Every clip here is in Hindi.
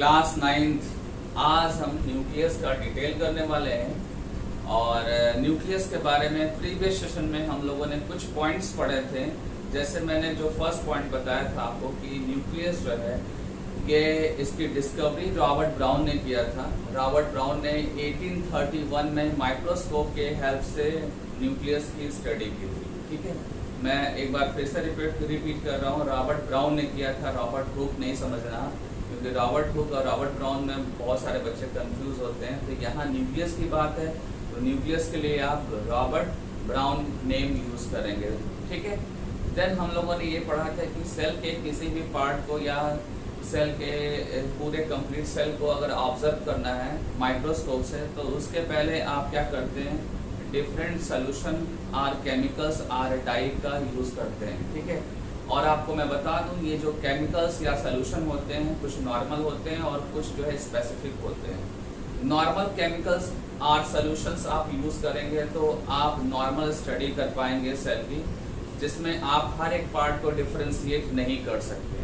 Class 9th। आज हम न्यूक्लियस का डिटेल करने वाले हैं और न्यूक्लियस के बारे में प्रीवियस सेशन में हम लोगों ने कुछ पॉइंट्स पढ़े थे। जैसे मैंने जो फर्स्ट पॉइंट बताया था आपको कि न्यूक्लियस जो है कि इसकी डिस्कवरी रॉबर्ट ब्राउन ने किया था। रॉबर्ट ब्राउन ने 1831 में माइक्रोस्कोप के हेल्प से न्यूक्लियस की स्टडी की थी। ठीक है, मैं एक बार फिर से रिपीट कर रहा हूँ, रॉबर्ट ब्राउन ने किया था, रॉबर्ट हुक नहीं समझना, क्योंकि रॉबर्ट हुक और रॉबर्ट ब्राउन में बहुत सारे बच्चे कंफ्यूज होते हैं। तो यहाँ न्यूक्लियस की बात है तो न्यूक्लियस के लिए आप रॉबर्ट ब्राउन नेम यूज करेंगे। ठीक है, देन हम लोगों ने ये पढ़ा था कि सेल के किसी भी पार्ट को या सेल के पूरे कंप्लीट सेल को अगर ऑब्जर्व करना है माइक्रोस्कोप से तो उसके पहले आप क्या करते हैं, डिफरेंट सोल्यूशन और केमिकल्स और डाई का यूज करते हैं। ठीक है, और आपको मैं बता दूं ये जो केमिकल्स या सोल्यूशन होते हैं कुछ नॉर्मल होते हैं और कुछ जो है स्पेसिफिक होते हैं। नॉर्मल केमिकल्स और सोल्यूशंस आप यूज करेंगे तो आप नॉर्मल स्टडी कर पाएंगे सेल की, जिसमें आप हर एक पार्ट को डिफरेंशिएट नहीं कर सकते।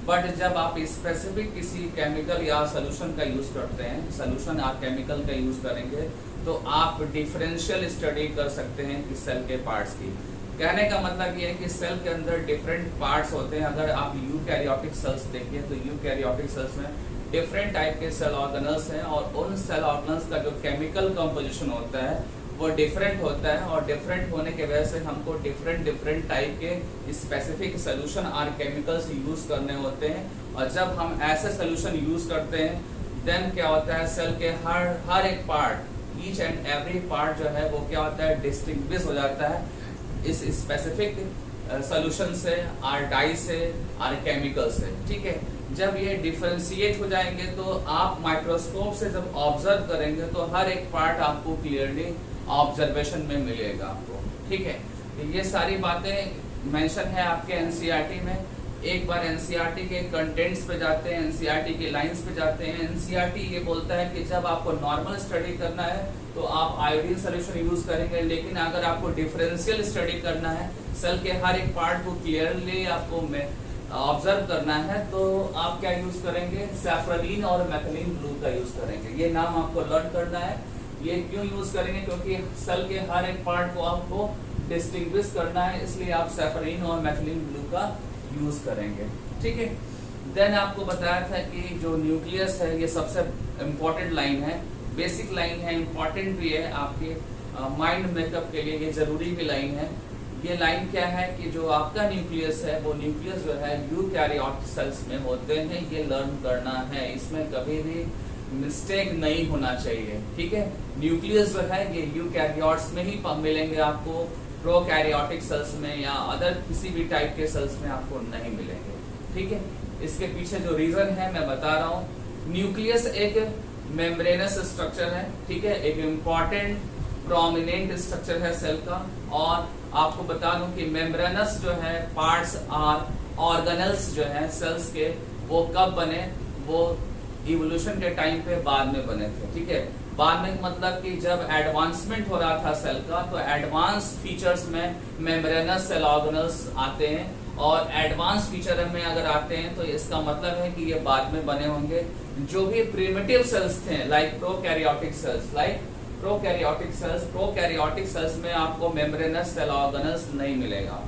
बट जब आप स्पेसिफिक किसी केमिकल या सोल्यूशन का यूज करते हैं, सोल्यूशन या केमिकल का यूज करेंगे तो आप डिफरेंशियल स्टडी कर सकते हैं कि सेल के पार्ट्स की। कहने का मतलब ये है कि सेल के अंदर डिफरेंट पार्ट्स होते हैं। अगर आप यूकैरियोटिक सेल्स देखिए तो यूकैरियोटिक सेल्स में डिफरेंट टाइप के सेल ऑर्गेनल्स हैं और उन सेल ऑर्गेनल्स का जो केमिकल कंपोजिशन होता है वो डिफरेंट होता है और डिफरेंट होने की वजह से हमको डिफरेंट टाइप के स्पेसिफिक सोल्यूशन और केमिकल्स यूज करने होते हैं। और जब हम ऐसे सोल्यूशन यूज करते हैं देन क्या होता है, सेल के हर एक part, each and every part जो है वो क्या होता है, डिस्टिंग्विश हो जाता है इस स्पेसिफिक सोल्यूशन से और डाई से और केमिकल से। ठीक है, जब ये डिफरेंशिएट हो जाएंगे तो आप माइक्रोस्कोप से जब ऑब्जर्व करेंगे तो हर एक पार्ट आपको क्लियरली ऑब्जर्वेशन में मिलेगा आपको। ठीक है, तो ये सारी बातें मेंशन है आपके एनसीईआरटी में। एक बार एनसीईआरटी के कंटेंट्स पे जाते हैं, एनसीईआरटी के लाइंस पे जाते हैं। एनसीईआरटी ये बोलता है कि जब आपको नॉर्मल स्टडी करना है तो आप आयोडीन सोल्यूशन यूज करेंगे, लेकिन अगर आपको डिफरेंशियल स्टडी करना है, सेल के हर एक पार्ट को क्लियरली आपको ऑब्जर्व करना है तो आप क्या यूज करेंगे, सैफरलीन और मैथिलीन ब्लू का यूज करेंगे। ये नाम आपको लर्न करना है। ये क्यों यूज करेंगे, क्योंकि सेल के हर एक पार्ट को आपको डिस्टिंग्विश करना है, इसलिए आप सैफरलीन और मैथिलीन ब्लू का यूज करेंगे। ठीक है, देन आपको बताया था कि जो न्यूक्लियस है ये सबसे इम्पोर्टेंट लाइन है, बेसिक लाइन है, इम्पोर्टेंट भी है आपके माइंड मेकअप के लिए, ये जरूरी भी लाइन है। ये लाइन क्या है कि जो आपका न्यूक्लियस है वो न्यूक्लियस जो है यूकैरियोटिक सेल्स में होते हैं, ये लर्न करना है, इसमें कभी भी मिस्टेक नहीं होना चाहिए। ठीक है, न्यूक्लियस जो है ये यूकैरियोट्स में ही मिलेंगे आपको, प्रोकैरियोटिक सेल्स में या अदर किसी भी टाइप के सेल्स में आपको नहीं मिलेंगे। ठीक है, इसके पीछे जो रीजन है मैं बता रहा हूँ। न्यूक्लियस एक मेम्ब्रेनस स्ट्रक्चर है। ठीक है, एक इम्पॉर्टेंट प्रोमिनेंट स्ट्रक्चर है सेल का। और आपको बता दूं कि मेम्ब्रेनस जो है पार्ट्स और ऑर्गेनल्स जो है सेल्स के वो कब बने, वो इवोल्यूशन के टाइम पे बाद में बने थे। ठीक है, बाद में मतलब कि जब एडवांसमेंट हो रहा था सेल का तो एडवांस फीचर्स में मेम्ब्रेनस सेल ऑर्गेनल्स आते हैं, और एडवांस फीचर में अगर आते हैं तो इसका मतलब है कि ये बाद में बने होंगे। जो भी प्रिमिटिव सेल्स थे लाइक प्रोकैरियोटिक सेल्स में आपको मेम्ब्रेनस सेल ऑर्गेनल्स नहीं मिलेगा।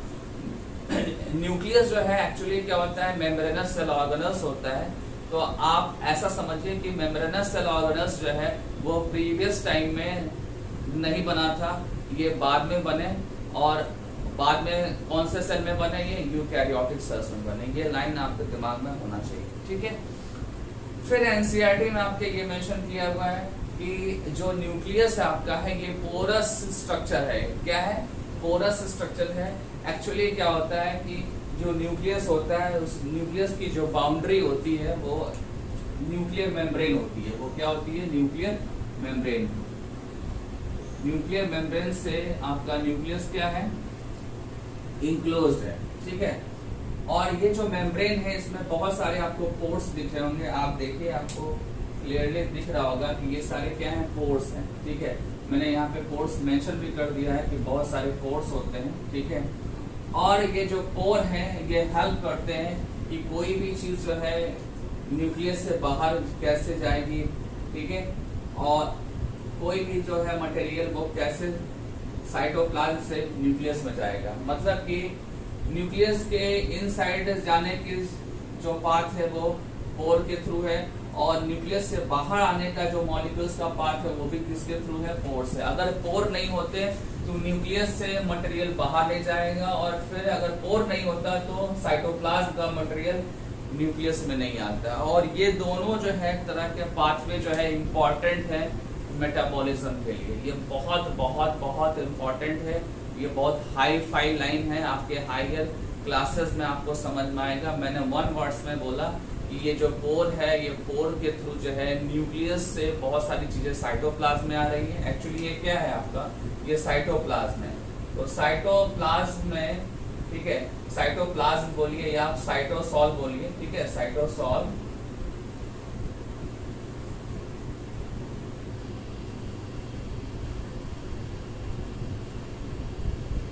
न्यूक्लियस जो है एक्चुअली क्या होता है, मेम्ब्रेनस सेल ऑर्गेनल्स होता है। तो आप ऐसा समझिए कि मेम्ब्रेनस सेल ऑर्गेनल्स जो है वो प्रीवियस टाइम में नहीं बना था, ये बाद में बने। और बाद में कौन से सेल में बने, ये यूकैरियोटिक सेल्स में बने। ये लाइन आपके दिमाग में होना चाहिए। ठीक है, फिर एनसीईआरटी में आपके ये मेंशन किया हुआ है कि जो न्यूक्लियस आपका है ये पोरस स्ट्रक्चर है। क्या है, पोरस स्ट्रक्चर है। एक्चुअली क्या होता है कि जो न्यूक्लियस होता है उस न्यूक्लियस की जो बाउंड्री होती है वो न्यूक्लियर मेम्ब्रेन होती है। वो क्या होती है, न्यूक्लियर मेम्ब्रेन। न्यूक्लियर मेम्ब्रेन से आपका न्यूक्लियस क्या है, इनक्लोज्ड है। ठीक है, और ये जो मेम्ब्रेन है इसमें बहुत सारे आपको पोर्स दिख रहे होंगे। आप देखिए, आपको क्लियरली दिख रहा होगा कि ये सारे क्या हैं, पोर्स हैं। ठीक है, मैंने यहाँ पे पोर्स मेंशन भी कर दिया है कि बहुत सारे पोर्स होते हैं। ठीक है, और ये जो पोर हैं ये हेल्प करते हैं कि कोई भी चीज जो है न्यूक्लियस से बाहर कैसे जाएगी, ठीक है, और कोई भी जो है मटेरियल वो कैसे साइटोप्लाज्म से न्यूक्लियस में जाएगा। मतलब कि न्यूक्लियस के इनसाइड जाने की जो पाथ है वो पोर के थ्रू है, और न्यूक्लियस से बाहर आने का जो मॉलिक्यूल्स का पाथ है वो भी किसके थ्रू है, पोर से। अगर पोर नहीं होते तो न्यूक्लियस से मटेरियल बाहर नहीं जाएगा, और फिर अगर पोर नहीं होता तो साइटोप्लाज्म का मटेरियल न्यूक्लियस में नहीं आता। और ये दोनों जो है तरह के पाथवे जो है इम्पोर्टेंट है मेटाबॉलिज्म के लिए। ये बहुत बहुत बहुत इम्पोर्टेंट है। ये बहुत हाई फाई लाइन है, आपके हायर क्लासेस में आपको समझ में आएगा। मैंने वन वर्ड्स में बोला कि ये जो पोर है, ये पोर के थ्रू जो है न्यूक्लियस से बहुत सारी चीजें साइटोप्लाज्म में आ रही है। एक्चुअली ये क्या है आपका, ये साइटोप्लाज्म है। तो साइटोप्लाज्म में, ठीक है, साइटोप्लाज्म बोलिए या आप साइटोसॉल बोलिए, ठीक है, साइटोसॉल।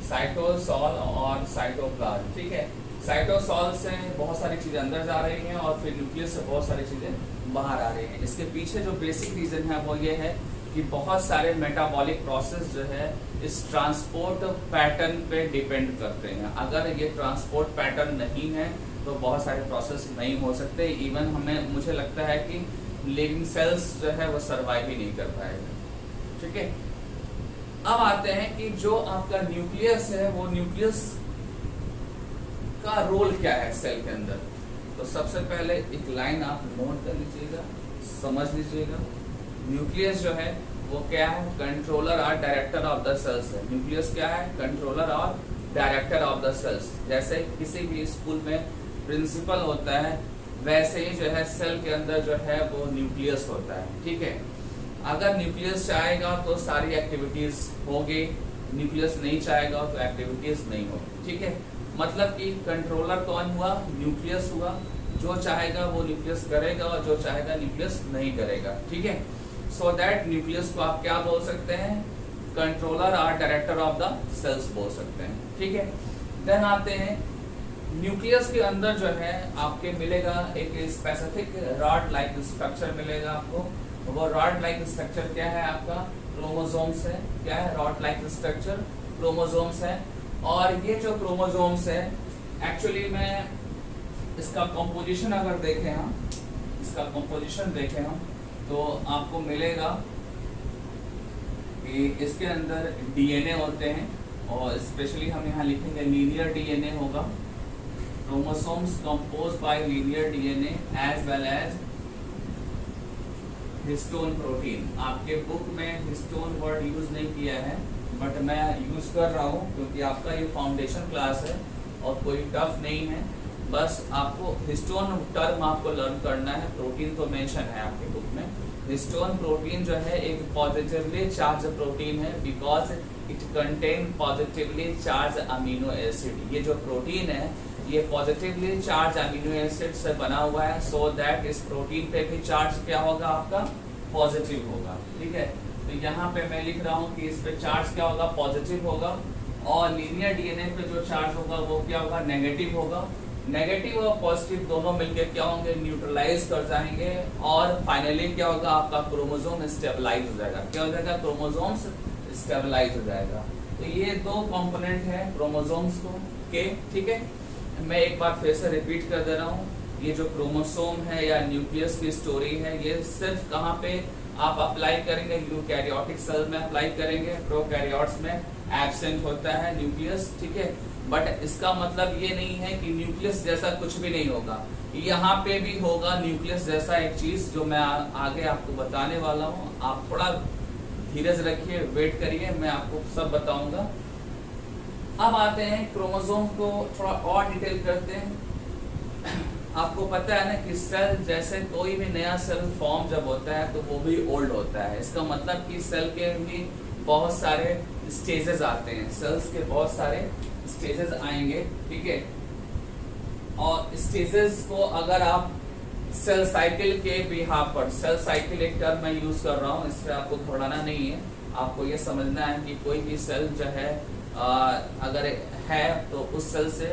साइटोसॉल और साइटोप्लाज्म, ठीक है। साइटोसॉल से बहुत सारी चीजें अंदर जा रही हैं और फिर न्यूक्लियस से बहुत सारी चीजें बाहर आ रही हैं। इसके पीछे जो बेसिक रीजन है वो ये है कि बहुत सारे मेटाबॉलिक प्रोसेस जो है इस ट्रांसपोर्ट पैटर्न पे डिपेंड करते हैं। अगर ये ट्रांसपोर्ट पैटर्न नहीं है तो बहुत सारे प्रोसेस नहीं हो सकते। इवन मुझे लगता है कि लिविंग सेल्स जो है वो सर्वाइव ही नहीं कर पाएगा, ठीक है। अब आते हैं कि जो आपका न्यूक्लियस है वो न्यूक्लियस का रोल क्या है सेल के अंदर। तो सबसे पहले एक लाइन आप नोट कर लीजिएगा, समझ लीजिएगा। न्यूक्लियस जो है वो क्या है, कंट्रोलर और डायरेक्टर ऑफ द सेल्स है। न्यूक्लियस क्या है, कंट्रोलर और डायरेक्टर ऑफ द सेल्स। जैसे किसी भी स्कूल में प्रिंसिपल होता है वैसे ही जो है सेल के अंदर जो है वो न्यूक्लियस होता है, ठीक है। अगर न्यूक्लियस चाहेगा तो सारी एक्टिविटीज होगी, न्यूक्लियस नहीं चाहेगा तो एक्टिविटीज नहीं होगी, ठीक है। मतलब कि कंट्रोलर कौन हुआ, न्यूक्लियस हुआ। जो चाहेगा वो न्यूक्लियस करेगा और जो चाहेगा न्यूक्लियस नहीं करेगा, ठीक है। सो दैट न्यूक्लियस को आप क्या बोल सकते हैं, कंट्रोलर और डायरेक्टर ऑफ द सेल्स बोल सकते हैं, ठीक है। देन आते हैं न्यूक्लियस के अंदर जो है आपके मिलेगा एक स्पेसिफिक रॉड लाइक स्ट्रक्चर मिलेगा आपको। वो रॉड लाइक स्ट्रक्चर क्या है आपका, क्रोमोसोम्स है। क्या है, रॉड लाइक स्ट्रक्चर क्रोमोसोम्स है। और ये जो क्रोमोसोम्स है एक्चुअली में इसका कंपोजिशन अगर देखें हम, इसका कंपोजिशन देखें हम तो आपको मिलेगा कि इसके अंदर डीएनए होते हैं, और स्पेशली हम यहाँ लिखेंगे लीनियर डीएनए होगा। Chromosomes composed by linear DNA as well as histone protein. आपके बुक में हिस्टोन वर्ड यूज नहीं किया है बट मैं यूज कर रहा हूँ क्योंकि आपका ये फाउंडेशन क्लास है और कोई टफ नहीं है। बस आपको हिस्टोन टर्म आपको लर्न करना है। प्रोटीन तो मेंशन है आपके बुक में। हिस्टोन प्रोटीन जो है एक पॉजिटिवली चार्ज प्रोटीन है because it contain positively charge amino acid. ये जो प्रोटीन है ये पॉजिटिवली चार्ज अमीनो एसिड से बना हुआ है, सो दैट इस प्रोटीन पे भी चार्ज क्या होगा आपका, पॉजिटिव होगा, ठीक है। तो यहाँ पे मैं लिख रहा हूँ कि इस पे चार्ज क्या होगा, पॉजिटिव होगा। और लीनियर डीएनए पे जो चार्ज होगा वो क्या होगा, नेगेटिव होगा। नेगेटिव और पॉजिटिव दोनों मिलकर क्या होंगे, न्यूट्रलाइज कर जाएंगे और फाइनली क्या होगा, आपका क्रोमोसोम स्टेबलाइज हो जाएगा। क्या हो जाएगा, क्रोमोसोम्स स्टेबलाइज हो जाएगा। तो ये दो कंपोनेंट है क्रोमोसोम्स के, ठीक है। मैं एक बार फिर से रिपीट कर दे रहा हूँ, ये जो क्रोमोसोम है या न्यूक्लियस की स्टोरी है ये सिर्फ कहाँ पे आप अप्लाई करेंगे, यूकैरियोटिक सेल में अप्लाई करेंगे। प्रोकैरियोट्स में एब्सेंट होता है न्यूक्लियस, ठीक है। बट इसका मतलब ये नहीं है कि न्यूक्लियस जैसा कुछ भी नहीं होगा, यहाँ पे भी होगा न्यूक्लियस जैसा एक चीज जो मैं आगे आपको बताने वाला हूँ। आप थोड़ा धीरज रखिए, वेट करिए, मैं आपको सब बताऊंगा। अब आते हैं क्रोमोसोम को थोड़ा और डिटेल करते हैं। आपको पता है ना कि सेल जैसे कोई भी नया सेल फॉर्म जब होता है तो वो भी ओल्ड होता है। इसका मतलब कि सेल के भी बहुत सारे स्टेजेस आते हैं, सेल्स के बहुत सारे स्टेजेस आएंगे, ठीक है। और स्टेजेस को अगर आप सेल साइकिल के बिहाफ पर, सेल साइकिल एक टर्म मैं यूज कर रहा हूँ, इससे आपको घबराना नहीं है। आपको ये समझना है कि कोई भी सेल जो है अगर है तो उस सेल से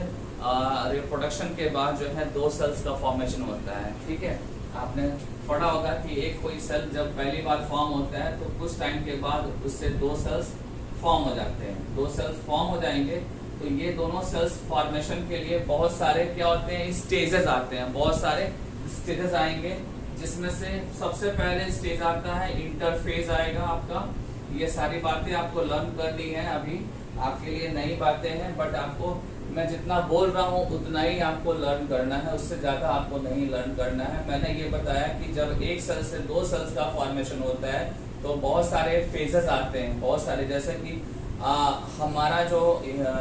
रिप्रोडक्शन के बाद जो है 2 सेल्स का फॉर्मेशन होता है। ठीक है, आपने पढ़ा होगा कि एक कोई सेल जब पहली बार फॉर्म होता है तो कुछ टाइम के बाद उससे 2 सेल्स फॉर्म हो जाते हैं। 2 सेल्स फॉर्म हो जाएंगे तो ये दोनों सेल्स फॉर्मेशन के लिए बहुत सारे क्या होते हैं, स्टेजेस आते हैं, बहुत सारे स्टेजेस आएंगे, जिसमें से सबसे पहले स्टेज आता है इंटरफेज आएगा आपका। ये सारी बातें आपको लर्न करनी है, अभी आपके लिए नई बातें हैं, बट आपको मैं जितना बोल रहा हूँ उतना ही आपको लर्न करना है, उससे ज़्यादा आपको नहीं लर्न करना है। मैंने ये बताया कि जब एक सेल से 2 सेल्स का फॉर्मेशन होता है तो बहुत सारे फेजेस आते हैं, बहुत सारे, जैसे कि हमारा जो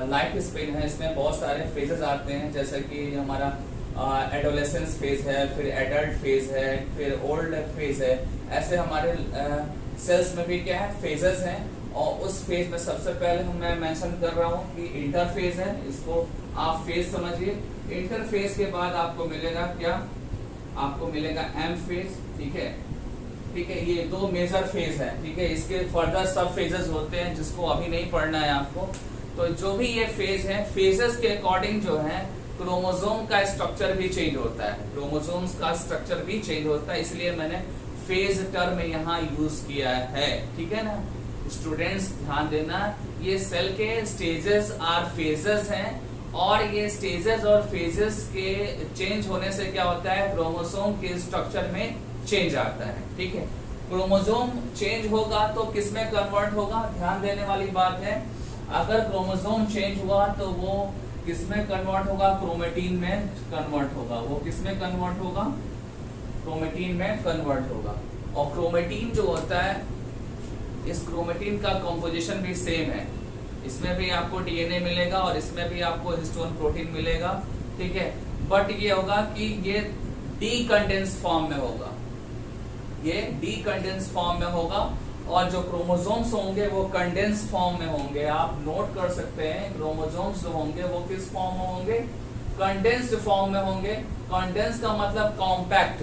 लाइफ स्पेन है इसमें बहुत सारे फेजेस आते हैं, जैसे कि हमारा एडोलेसेंस फेज है, फिर एडल्ट फेज है, फिर ओल्ड फेज है। ऐसे हमारे सेल्स में भी क्या है, फेजेस हैं, और उस फेज में सबसे पहले मैं मेंशन कर रहा हूँ कि इंटरफेज है, इसको आप फेज समझिए। इंटरफेज के बाद आपको मिलेगा क्या, आपको मिलेगा एम फेज। ठीक है, ठीक है, ये 2 मेजर फेज है। ठीक है, इसके फर्दर सब फेजेस होते हैं जिसको अभी नहीं पढ़ना है आपको। तो जो भी ये फेज है, फेजेस के अकॉर्डिंग जो है क्रोमोसोम का स्ट्रक्चर भी चेंज होता है, क्रोमोसोम्स का स्ट्रक्चर भी चेंज होता है, इसलिए मैंने फेज टर्म यहाँ यूज किया है। ठीक है ना स्टूडेंट्स, ध्यान देना, ये सेल के स्टेजेस आर फेजेस हैं, और ये स्टेजेस और फेजेस के चेंज होने से क्या होता है, क्रोमोसोम के स्ट्रक्चर में चेंज आता है। ठीक है, क्रोमोसोम चेंज होगा तो किसमें कन्वर्ट होगा, ध्यान देने वाली बात है। अगर क्रोमोसोम चेंज हुआ तो वो किसमें कन्वर्ट होगा, क्रोमेटिन में कन्वर्ट होगा। वो किसमें कन्वर्ट होगा, क्रोमेटिन में कन्वर्ट होगा। और क्रोमेटिन जो होता है, इस क्रोमेटिन का कॉम्पोजिशन भी सेम है, इसमें भी आपको डीएनए मिलेगा और इसमें भी आपको हिस्टोन प्रोटीन मिलेगा। ठीक है, बट ये होगा कि ये डीकंडेंस फॉर्म में होगा, ये डीकंडेंस फॉर्म में होगा, और जो क्रोमोसोम्स होंगे वो कंडेंस फॉर्म में होंगे। आप नोट कर सकते हैं, क्रोमोसोम्स जो होंगे वो किस फॉर्म में होंगे, कंडेंस्ड फॉर्म में होंगे। कंडेंस का मतलब कॉम्पैक्ट,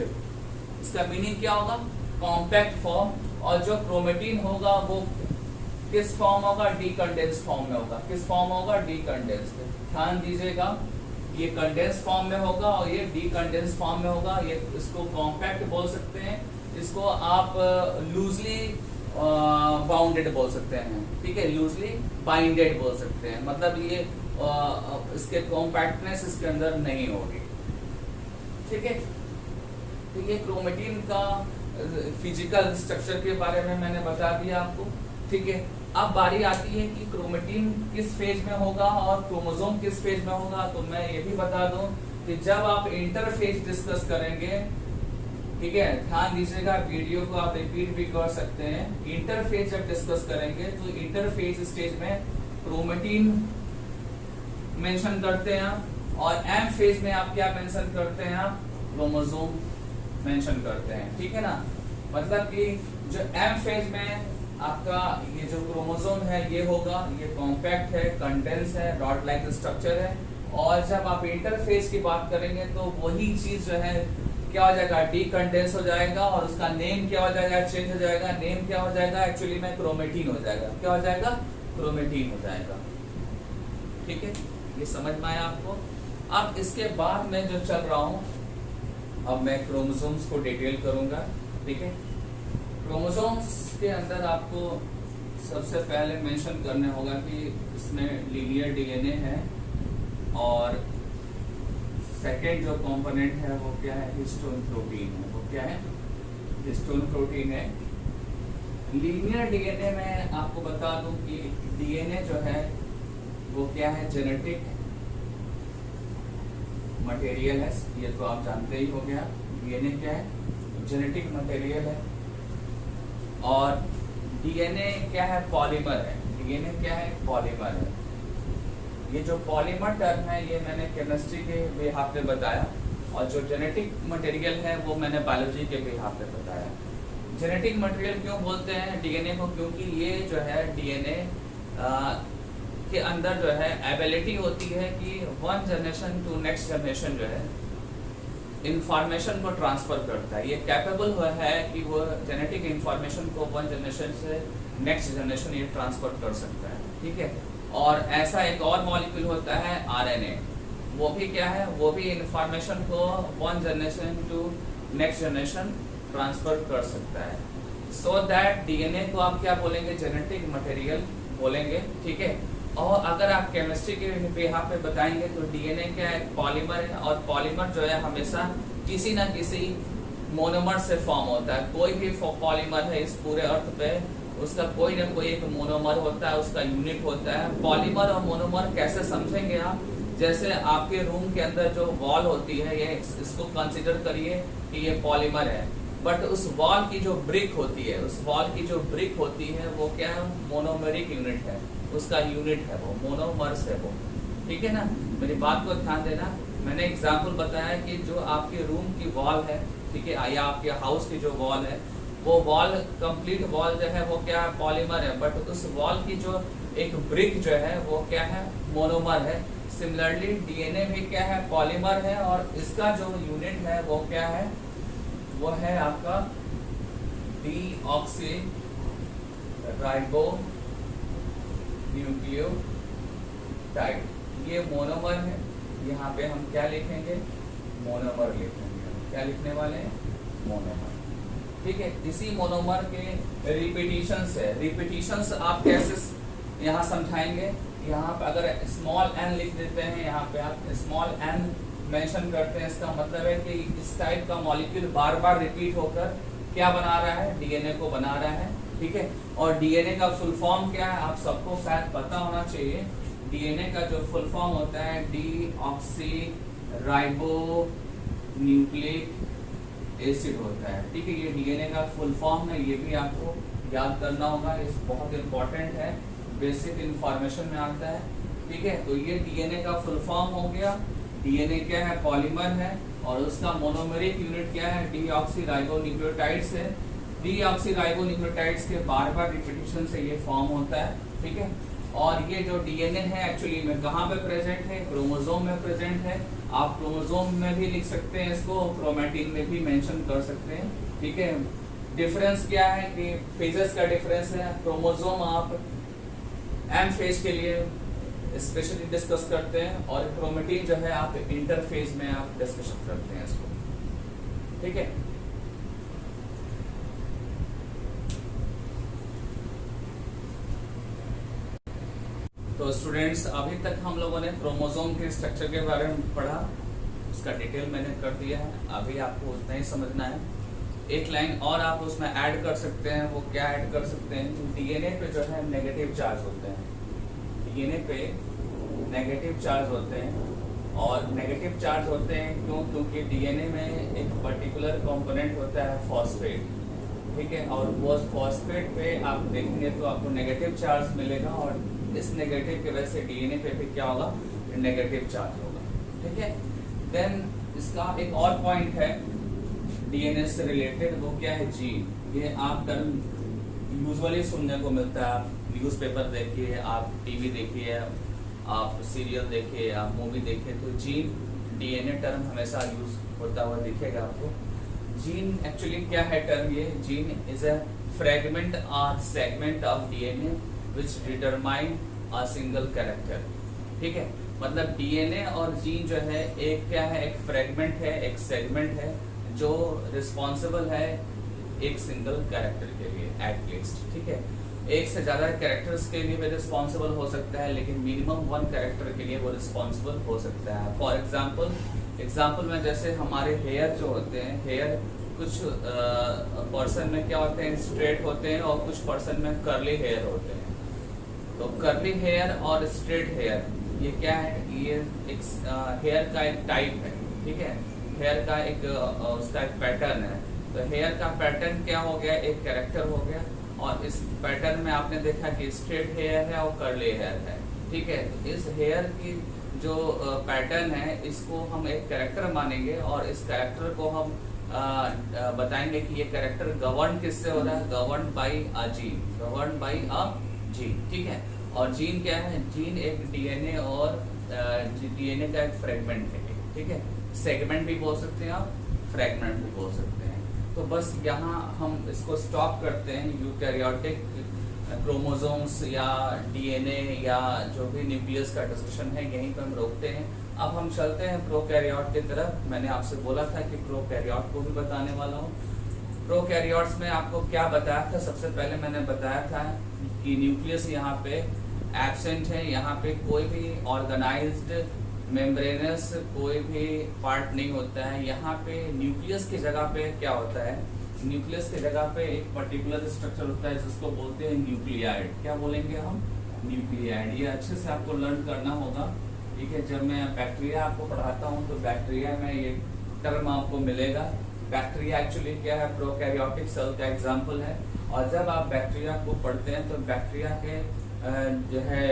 इसका मीनिंग क्या होगा, कॉम्पैक्ट फॉर्म। और जो क्रोमेटिन होगा वो किस फॉर्म होगा, डीकंडेंस फॉर्म में होगा। किस फॉर्म होगा, डीकंडेंस। ध्यान दीजिएगा, ये कंडेंस फॉर्म में होगा और ये डीकंडेंस फॉर्म में होगा। ये इसको कॉम्पैक्ट बोल सकते हैं, इसको आप लूजली बाउंडेड बोल सकते हैं। ठीक है, लूजली बाइंडेड बोल सकते हैं, मतलब ये इसके कॉम्पैक्टनेस इसके अंदर नहीं होगी। ठीक है, तो ये क्रोमेटिन का फिजिकल स्ट्रक्चर के बारे में मैंने बता दिया आपको। ठीक है, अब बारी आती है कि क्रोमेटिन किस फेज में होगा और क्रोमोसोम किस फेज में होगा। तो मैं ये भी बता दूं कि जब आप इंटरफेज डिस्कस करेंगे, ठीक है, ध्यान दीजिएगा, वीडियो को आप रिपीट भी कर सकते हैं। इंटरफेज जब डिस्कस करेंगे तो इंटरफेज स्टेज में क्रोमेटिन मेंशन करते हैं, और एम फेज में आप क्या मेंशन करते हैं, आप क्रोमोसोम मेंशन करते हैं। ठीक है ना, मतलब कि जो एम फेज में आपका ये जो क्रोमोसोम है ये होगा, ये कॉम्पैक्ट है, कंडेंस है, रॉड लाइक स्ट्रक्चर है। और जब आप इंटरफेज की बात करेंगे तो वही चीज जो है क्या हो जाएगा, डीकंडेंस हो जाएगा, और उसका नेम क्या हो जाएगा, चेंज हो जाएगा। नेम क्या हो जाएगा, एक्चुअली में क्रोमेटिन हो जाएगा। क्या हो जाएगा, क्रोमेटिन हो जाएगा। ठीक है, ये समझ में आया आपको। अब इसके बाद मैं जो चल रहा हूँ, अब मैं क्रोमोसोम्स को डिटेल करूंगा। ठीक है, क्रोमोसोम्स के अंदर आपको सबसे पहले मेंशन करना होगा कि इसमें लीनियर डीएनए है, और सेकेंड जो कंपोनेंट है वो क्या है, हिस्टोन प्रोटीन है। वो क्या है, हिस्टोन प्रोटीन है। लीनियर डीएनए में आपको बता दूं कि डीएनए जो है वो क्या है, जेनेटिक मटेरियल है। ये तो आप जानते ही हो गया, डीएनए क्या है, जेनेटिक मटेरियल है। और डीएनए क्या है, पॉलीमर है। डीएनए क्या है, पॉलीमर है। ये जो पॉलीमर टर्म है ये मैंने केमिस्ट्री के बिहाफ पे बताया, और जो जेनेटिक मटेरियल है वो मैंने बायोलॉजी के बिहाफ पे बताया। जेनेटिक मटेरियल क्यों बोलते हैं डीएनए को, क्योंकि ये जो है डीएनए के अंदर जो है एबिलिटी होती है कि one generation to next generation जो है इंफॉर्मेशन को ट्रांसफर करता है। ये कैपेबल हुआ है कि वो जेनेटिक इंफॉर्मेशन को वन जनरेशन से नेक्स्ट जनरेशन ये ट्रांसफर कर सकता है। ठीक है, और ऐसा एक और मॉलिक्यूल होता है आरएनए। वो भी क्या है, वो भी इंफॉर्मेशन को one generation to next generation transfer कर सकता है। सो दैट डीएनए को आप क्या बोलेंगे, जेनेटिक मटेरियल बोलेंगे, ठीक है। और अगर आप केमिस्ट्री के यहाँ पे बताएंगे तो डीएनए क्या है, पॉलीमर है, और पॉलीमर जो है हमेशा किसी ना किसी मोनोमर से फॉर्म होता है। कोई भी पॉलीमर है इस पूरे अर्थ पे, उसका कोई ना कोई एक मोनोमर होता है, उसका यूनिट होता है। पॉलीमर और मोनोमर कैसे समझेंगे आप, जैसे आपके रूम के अंदर जो वॉल होती है, ये इसको कंसिडर करिए कि ये पॉलीमर है, बट उस वॉल की जो ब्रिक होती है, उस वॉल की जो ब्रिक होती है वो क्या है, मोनोमेरिक यूनिट है, उसका यूनिट है वो, मोनोमर्स है वो, ठीक है ना। मेरी बात को ध्यान देना। मैंने एग्जांपल बताया कि जो आपके रूम की वॉल है, ठीक है, या आपके हाउस की जो वॉल है, वो वॉल, कंप्लीट वॉल जो है वो क्या है, पॉलीमर है, बट उस वॉल की जो एक ब्रिक जो है वो क्या है, मोनोमर है। सिमिलरली डीएनए भी क्या है, पॉलीमर है, और इसका जो यूनिट है वो क्या है, वो है आपका डीऑक्सी राइबो न्यूक्लियोटाइड। ये मोनोमर है, यहाँ पे हम क्या लिखेंगे, मोनोमर लिखेंगे। क्या लिखने वाले हैं, मोनोमर, ठीक है। इसी मोनोमर के रिपीटिशंस है। रिपीटिशंस आप कैसे यहाँ समझाएंगे, यहाँ पे अगर स्मॉल एन लिख देते हैं, यहाँ पे आप स्मॉल एन मेंशन करते हैं, इसका मतलब है कि इस टाइप का मॉलिक्यूल बार बार रिपीट होकर क्या बना रहा है, डीएनए को बना रहा है, ठीक है। और डीएनए का फुल फॉर्म क्या है, आप सबको शायद पता होना चाहिए। डीएनए का जो फुल फॉर्म होता है डीऑक्सी राइबो न्यूक्लिक एसिड होता है, ठीक है। ये डीएनए का फुल फॉर्म है, ये भी आपको याद करना होगा, ये बहुत इंपॉर्टेंट है, बेसिक इंफॉर्मेशन में आता है, ठीक है। तो ये डीएनए का फुल फॉर्म हो गया। डीएनए क्या है, पॉलीमर है, और उसका मोनोमेरिक यूनिट क्या है, डीऑक्सी राइबो न्यूक्लियोटाइड्स है। डीऑक्सी राइबो न्यूक्लियोटाइड्स के बार बार रिपीटिशन से ये फॉर्म होता है, ठीक है। और ये जो डीएनए है एक्चुअली में कहाँ पे प्रेजेंट है, क्रोमोसोम में प्रेजेंट है। आप क्रोमोसोम में भी लिख सकते हैं इसको, क्रोमैटिन में भी मेंशन कर सकते हैं, ठीक है। डिफरेंस क्या है कि फेजेस का डिफरेंस है। क्रोमोसोम आप एम फेज के लिए स्पेशली डिस्कस करते हैं, और क्रोमैटिन जो है आप इंटरफेज में आप डिस्कशन करते हैं इसको, ठीक है। तो स्टूडेंट्स, अभी तक हम लोगों ने क्रोमोसोम के स्ट्रक्चर के बारे में पढ़ा, उसका डिटेल मैंने कर दिया है। अभी आपको उतना ही समझना है। एक लाइन और आप उसमें ऐड कर सकते हैं। वो क्या ऐड कर सकते हैं, डीएनए पे जो है नेगेटिव चार्ज होते हैं, डीएनए पे नेगेटिव चार्ज होते हैं। और नेगेटिव चार्ज होते हैं क्यों, क्योंकि डीएनए में एक पर्टिकुलर कंपोनेंट होता है फॉस्फेट, ठीक है। और वो फॉस्फेट पे आप देखेंगे तो आपको नेगेटिव चार्ज मिलेगा, और इस नेगेटिव की वजह से डीएनए पे भी क्या होगा, नेगेटिव चार्ज होगा, ठीक है। देन इसका एक और पॉइंट है डीएनए से रिलेटेड, वो क्या है, जीन। ये आप टर्म यूजुअली सुनने को मिलता है। आप न्यूज़पेपर देखिए, आप टीवी देखिए, आप सीरियल देखिए, आप मूवी देखिए, तो जीन डीएनए टर्म हमेशा यूज होता हुआ दिखेगा आपको। जीन एक्चुअली क्या है टर्म, ये जीन इज अ फ्रेगमेंट और segment of DNA which determine a single character, ठीक है। मतलब डीएनए और जीन जो है एक क्या है, एक फ्रेगमेंट है, एक सेगमेंट है, जो रिस्पॉन्सिबल है एक सिंगल कैरेक्टर के लिए एट लीस्ट, ठीक है। एक से ज्यादा कैरेक्टर्स के लिए भी रिस्पॉन्सिबल हो सकता है, लेकिन मिनिमम वन कैरेक्टर के लिए वो रिस्पॉन्सिबल हो सकता है। फॉर एग्जाम्पल में जैसे हमारे हेयर जो होते हैं, हेयर कुछ पर्सन में क्या होते हैं, स्ट्रेट होते हैं, और कुछ पर्सन में कर्ली हेयर होते हैं। तो कर्ली हेयर और स्ट्रेट हेयर ये क्या है, ये एक हेयर का एक टाइप है, ठीक है। हेयर का एक उसका एक पैटर्न है। तो हेयर का पैटर्न क्या हो गया, एक कैरेक्टर हो गया। और इस पैटर्न में आपने देखा कि स्ट्रेट हेयर है और कर्ली हेयर है, ठीक है। तो इस हेयर की जो पैटर्न है, इसको हम एक कैरेक्टर मानेंगे, और इस कैरेक्टर को हम बताएंगे कि ये कैरेक्टर गवर्न किससे हो रहा है, govern by a gene, govern by a gene, ठीक है। और जीन क्या है, जीन एक डीएनए और डीएनए का एक फ्रेगमेंट है, ठीक है। सेगमेंट भी बोल सकते हैं आप, फ्रेगमेंट भी बोल सकते हैं। तो बस यहाँ हम इसको स्टॉप करते हैं। यूकैरियोटिक क्रोमोसोम्स या डीएनए या जो भी न्यूक्लियस का डिस्कशन है, यहीं पर हम रोकते हैं। अब हम चलते हैं प्रोकैरियोट की तरफ। मैंने आपसे बोला था कि प्रोकैरियोट को भी बताने वाला हूँ। प्रोकैरियोट्स में आपको क्या बताया था? सबसे पहले मैंने बताया था कि न्यूक्लियस यहाँ पे एब्सेंट है, यहाँ पे कोई भी ऑर्गेनाइज्ड मेम्ब्रेनस कोई भी पार्ट नहीं होता है। यहाँ पे न्यूक्लियस की जगह पे क्या होता है? न्यूक्लियस की जगह पे एक पर्टिकुलर स्ट्रक्चर होता है जिसको बोलते हैं न्यूक्लियाइड। क्या बोलेंगे हम? न्यूक्लियाइड। ये अच्छे से आपको लर्न करना होगा, ठीक है। जब मैं बैक्टीरिया आपको पढ़ाता हूँ तो बैक्टीरिया में ये टर्म आपको मिलेगा। बैक्टीरिया एक्चुअली क्या है? प्रोकैरियोटिक सेल का एग्जाम्पल है। और जब आप बैक्टीरिया को पढ़ते हैं तो बैक्टीरिया के जो है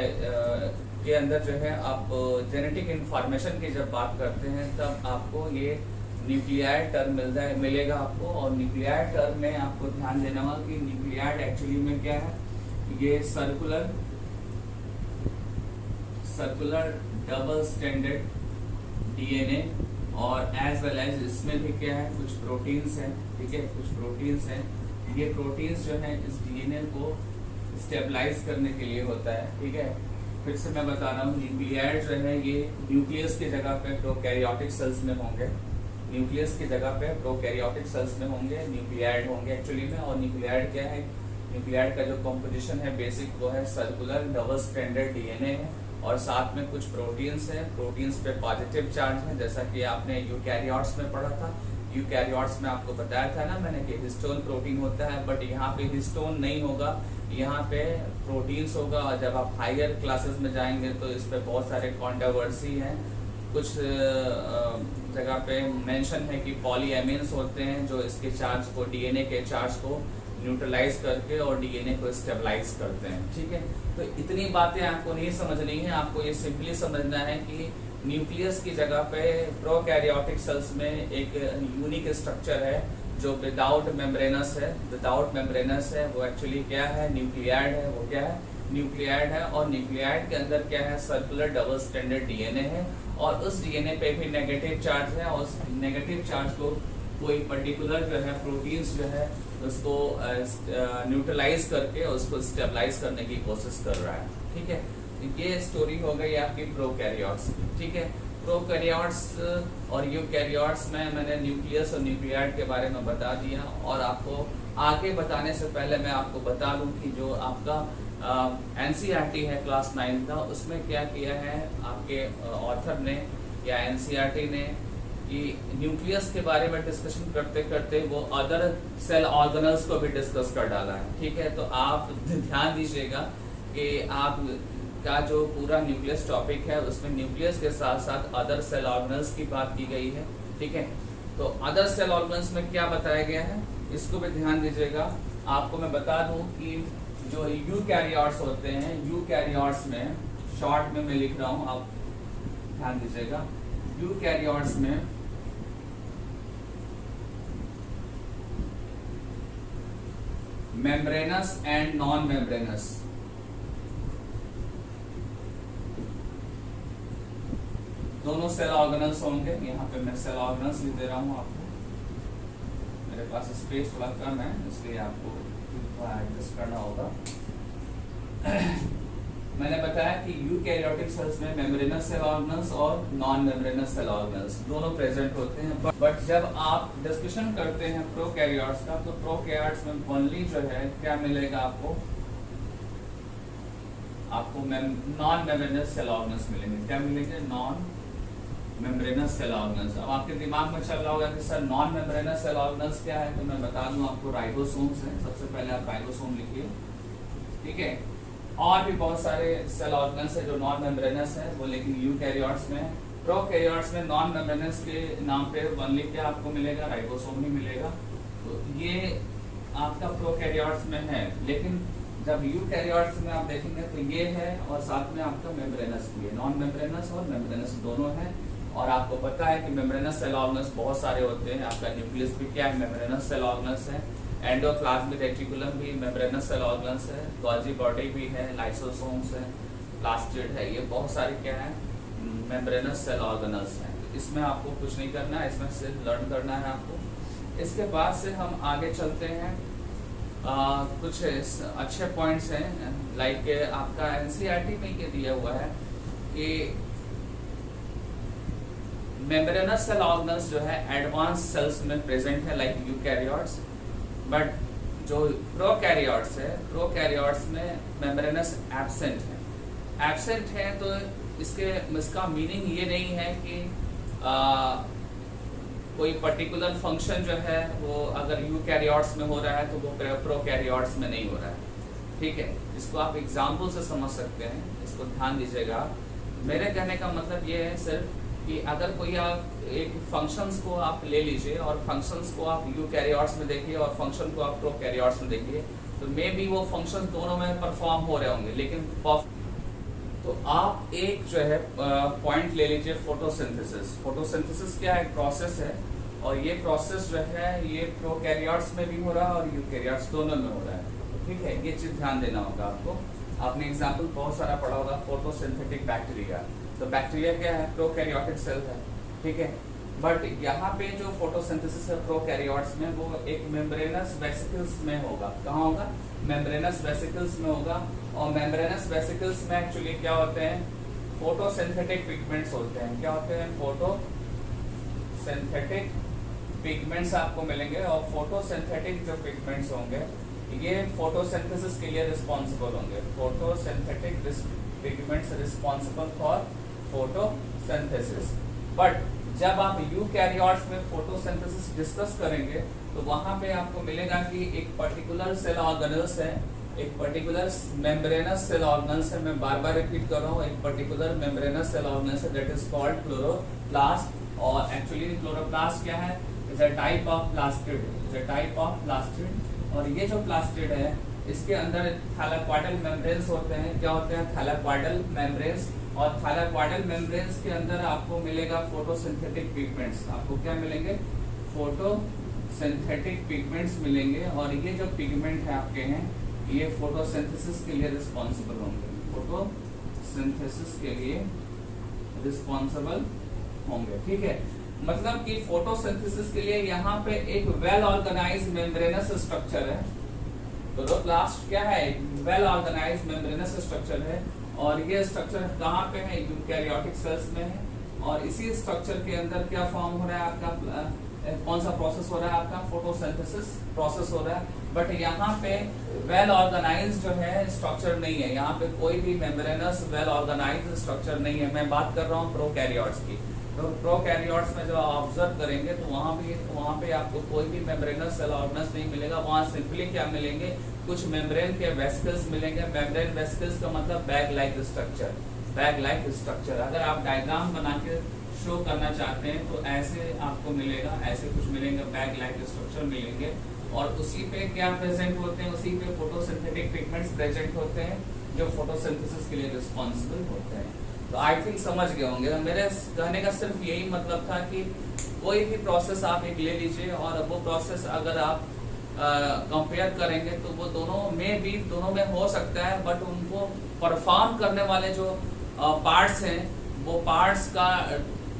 के अंदर जो है आप जेनेटिक इंफॉर्मेशन की जब बात करते हैं तब आपको ये न्यूक्लियाइड टर्म मिलेगा आपको। और न्यूक्लियाइड टर्म में आपको ध्यान देना होगा कि न्यूक्लियाइड एक्चुअली में क्या है? ये सर्कुलर डबल स्टैंडर्ड डीएनए और एज वेल एज इसमें भी क्या है? कुछ प्रोटीन्स हैं, ठीक है, कुछ प्रोटीन्स हैं। ये प्रोटीन्स जो है इस डीएनए को स्टेबलाइज करने के लिए होता है, ठीक है। फिर से मैं बता रहा हूँ, न्यूक्लियाइड जो है ये न्यूक्लियस की जगह पे प्रोकैरियोटिक सेल्स में होंगे। न्यूक्लियस की जगह पे प्रोकैरियोटिक सेल्स में होंगे, न्यूक्लियाइड होंगे एक्चुअली में। और न्यूक्लियाइड क्या है? न्यूक्लियाइड का जो कॉम्पोजिशन है बेसिक वो है सर्कुलर डबल स्टैंडर्ड डीएनए है और साथ में कुछ प्रोटीन्स हैं। प्रोटीन्स पे पॉजिटिव चार्ज है, जैसा कि आपने यूकैरियोट्स में पढ़ा था। यूकैरियोट्स में आपको बताया था ना मैंने कि हिस्टोन प्रोटीन होता है, बट यहाँ पे हिस्टोन नहीं होगा, यहाँ पे प्रोटीन्स होगा। और जब आप हायर क्लासेस में जाएंगे तो इस पे बहुत सारे कंट्रोवर्सी हैं। कुछ जगह पे मेंशन है कि पॉलीएमिन्स होते हैं जो इसके चार्ज को, डीएनए के चार्ज को न्यूट्रलाइज करके और डीएनए को स्टेबलाइज करते हैं, ठीक है। तो इतनी बातें आपको नहीं समझनी है, आपको ये सिंपली समझना है कि न्यूक्लियस की जगह पे प्रोकैरियोटिक सेल्स में एक यूनिक स्ट्रक्चर है जो विदाउट मेम्ब्रेनस है। विदाउट मेम्ब्रेनस है वो एक्चुअली क्या है? न्यूक्लियाइड है। वो क्या है? न्यूक्लियाइड है। और न्यूक्लियाइड के अंदर क्या है? सर्कुलर डबल स्टैंडर्ड डीएनए है और उस डीएनए पे भी नेगेटिव चार्ज है। और उस नेगेटिव चार्ज को कोई पर्टिकुलर जो है प्रोटीन्स जो है उसको न्यूट्रलाइज करके उसको स्टेबलाइज करने की कोशिश कर रहा है, ठीक है। ये स्टोरी हो गई आपकी प्रोकैरियोट्स, ठीक है। प्रोकैरियोट्स और यूकैरियोट्स में मैंने न्यूक्लियस और न्यूक्लियाइड के बारे में बता दिया। और आपको आगे बताने से पहले मैं आपको बता दूं कि जो आपका एनसीईआरटी है क्लास 9 का, उसमें क्या किया है आपके ऑथर ने या एनसीईआरटी ने कि न्यूक्लियस के बारे में डिस्कशन करते करते वो अदर सेल ऑर्गेनल्स को भी डिस्कस कर डाला है, ठीक है। तो आप ध्यान दीजिएगा कि आप का जो पूरा न्यूक्लियस टॉपिक है उसमें न्यूक्लियस के साथ साथ अदर सेल ऑर्गेनल्स की बात की गई है, ठीक है। तो अदर सेल ऑर्गेनल्स में क्या बताया गया है इसको भी ध्यान दीजिएगा। आपको मैं बता दूं कि जो यूकैरियोट्स होते हैं, यूकैरियोट्स में शॉर्ट में मैं लिख रहा हूं, आप ध्यान दीजिएगा। यूकैरियोट्स में मेम्ब्रेनस एंड नॉन मेम्ब्रेनस दोनों सेल ऑर्गेनल्स होंगे। यहाँ पे मैं सेल ऑर्गेनल्स भी दे रहा हूँ आपको, मेरे पास स्पेस थोड़ा कम है इसलिए आपको एडजस्ट करना होगा। मैंने बताया कि यूकैरियोटिक सेल्स में मेम्ब्रेनस सेल ऑर्गेनल्स और नॉन मेम्ब्रेनस सेल ऑर्गेनल्स दोनों प्रेजेंट होते हैं। बट जब आप डिस्कशन करते हैं प्रोकैरियोट्स का तो प्रोकैरियोट्स में ओनली जो है क्या मिलेगा आपको नॉन मेम्ब्रेनस सेल ऑर्गेनल्स मिलेंगे। क्या मिलेंगे? Non membranous cell organelles. अब आपके दिमाग में चल रहा होगा कि sir non membranous cell organelles क्या है, तो मैं बता दूं आपको राइबोसोम्स हैं। सबसे पहले आप राइबोसोम लिखिए, ठीक है। और भी बहुत सारे सेल ऑर्गेनल्स है जो नॉन मेम्ब्रेनस है वो, लेकिन यूकैरियोट्स में, प्रोकैरियोट्स में नॉन मेम्ब्रेनस के नाम पे ओनली क्या आपको मिलेगा? राइबोसोम ही मिलेगा। तो ये आपका प्रोकैरियोट्स में है। लेकिन जब यूकैरियोट्स में आप देखेंगे तो ये है और साथ में आपका मेम्ब्रेनस भी है। नॉन मेम्ब्रेनस और मेम्ब्रेनस दोनों है। और आपको पता है कि मेम्ब्रेनस सेल ऑर्गेनल्स बहुत सारे होते हैं। आपका न्यूक्लियस भी क्या है? मेम्ब्रेनस सेल ऑर्गेनल्स है। एंडोप्लाज्मिक रेटिकुलम भी मेम्ब्रेनस सेल ऑर्गेनल्स है। गोल्जी बॉडी भी है, लाइसोसोम्स है, प्लास्टिड है, ये बहुत सारे क्या है? मेम्ब्रेनस सेल ऑर्गेनल्स हैं। तो इसमें आपको कुछ नहीं करना है, इसमें सिर्फ लर्न करना है आपको। इसके बाद से हम आगे चलते हैं। कुछ अच्छे पॉइंट्स हैं, लाइक आपका एनसीईआरटी में ये दिया हुआ है कि मेम्ब्रेनस सेल ऑर्गेनल्स जो है एडवांस सेल्स में प्रेजेंट है लाइक यूकैरियोट्स, बट जो प्रोकैरियोट्स है, प्रोकैरियोट्स में मेम्ब्रेनस एब्सेंट है। तो इसका मीनिंग ये नहीं है कि कोई पर्टिकुलर फंक्शन जो है वो अगर यूकैरियोट्स में हो रहा है तो वो प्रोकैरियोट्स में नहीं हो रहा है। ठीक है, इसको आप एग्जाम्पल से समझ सकते हैं, इसको ध्यान दीजिएगा। मेरे कहने का मतलब ये है सिर्फ कि अगर कोई आप एक फंक्शंस को आप ले लीजिए और फंक्शंस को आप यूकैरियोट्स में देखिए और फंक्शन को आप प्रोकैरियोट्स में देखिए, तो मे बी वो फंक्शन दोनों में परफॉर्म हो रहे होंगे, लेकिन तो आप एक जो है पॉइंट ले लीजिए फोटोसिंथेसिस। फोटोसिंथेसिस क्या एक प्रोसेस है और ये प्रोसेस जो है ये प्रोकैरियोट्स में भी हो रहा है और यूकैरियोट्स दोनों में हो रहा है। ठीक है, ये चीज ध्यान देना होगा आपको। आपने एग्जाम्पल बहुत सारा पढ़ा होगा, फोटोसिंथेटिक बैक्टीरिया। तो बैक्टीरिया क्या है? प्रोकैरियोटिक सेल है। ठीक है, बट यहाँ पे जो फोटोसिंथेसिस है प्रोकैरियोट्स में वो एक मेम्ब्रेनस वेसिकल्स में होगा। कहाँ होगा? मेम्ब्रेनस वेसिकल्स में होगा। और मेम्ब्रेनस वेसिकल्स में एक्चुअली क्या होते हैं? फोटोसिंथेटिक पिगमेंट्स होते हैं। क्या होते हैं? फोटोसिंथेटिक पिगमेंट्स आपको मिलेंगे और फोटोसिंथेटिक जो पिगमेंट्स होंगे ये फोटोसिंथेसिस के लिए रिस्पॉन्सिबल होंगे। Photosynthetic pigments responsible for photosynthesis. But जब आप यूकैरियोट्स में फोटोसिंथेसिस डिस्कस करेंगे तो वहां पे आपको मिलेगा कि एक पर्टिकुलर सेल ऑर्गेनल्स है, एक पर्टिकुलर मेम्ब्रेनस सेल ऑर्गेनल्स है। मैं बार बार रिपीट कर रहा हूँ, एक पर्टिकुलर मेम्ब्रेनस सेल ऑर्गेनल्स है दैट इज कॉल्ड क्लोरोप्लास्ट। और एक्चुअली क्लोरोप्लास्ट क्या है? Is a type of plastid, is a type of plastid. और ये जो प्लास्टिड है इसके अंदर थैलाक्वाइडल मेम्ब्रेन्स होते हैं। क्या होते हैं? थैलाक्वाइडल मेम्ब्रेन्स। और थैलाक्वाइडल मेम्ब्रेन्स के अंदर आपको मिलेगा फोटोसिंथेटिक पिगमेंट्स। आपको क्या मिलेंगे? फोटोसिंथेटिक पिगमेंट्स मिलेंगे। और ये जो पिगमेंट है आपके हैं ये फोटोसिंथेसिस के लिए रिस्पॉन्सिबल होंगे, फोटोसिंथेसिस के लिए रिस्पॉन्सिबल होंगे। ठीक है, मतलब कि फोटोसिंथेसिस के लिए यहाँ पे एक वेल ऑर्गेनाइज्ड मेम्ब्रेनस स्ट्रक्चर है। क्लोरोप्लास्ट क्या है? वेल ऑर्गेनाइज्ड मेम्ब्रेनस स्ट्रक्चर है। और ये स्ट्रक्चर कहाँ पे है? यूकैरियोटिक सेल्स में है। और इसी स्ट्रक्चर के अंदर क्या फॉर्म हो रहा है आपका? कौन सा प्रोसेस हो रहा है आपका? फोटोसिंथेसिस प्रोसेस हो रहा है। बट यहाँ पे वेल ऑर्गेनाइज्ड जो है स्ट्रक्चर नहीं है। यहाँ पे कोई भी मेम्ब्रेनस वेल ऑर्गेनाइज्ड स्ट्रक्चर नहीं है। मैं बात कर रहा हूँ प्रोकैरियोट्स की। तो प्रोकैरियोट्स में जब आप ऑब्जर्व करेंगे तो वहाँ पे आपको कोई भी मेम्ब्रेनस सेल ऑर्गेनल्स नहीं मिलेगा। वहाँ सिंपली क्या मिलेंगे? कुछ मेम्ब्रेन के वेसिकल्स मिलेंगे। मेम्ब्रेन वेसिकल्स का मतलब bag like structure, bag like structure. अगर आप डायग्राम बना के शो करना चाहते हैं तो ऐसे आपको मिलेगा, ऐसे कुछ मिलेंगे, बैग लाइक स्ट्रक्चर मिलेंगे। और उसी पे क्या प्रेजेंट होते हैं? उसी पे फोटोसिंथेटिक पिगमेंट्स प्रेजेंट होते हैं जो फोटोसिंथेसिस के लिए रिस्पॉन्सिबल होते हैं। तो आई थिंक समझ गए होंगे। मेरे कहने का सिर्फ यही मतलब था कि कोई भी प्रोसेस आप एक ले लीजिए और वो प्रोसेस अगर आप कंपेयर करेंगे तो वो दोनों में हो सकता है, बट उनको परफॉर्म करने वाले जो पार्ट्स हैं वो पार्ट्स का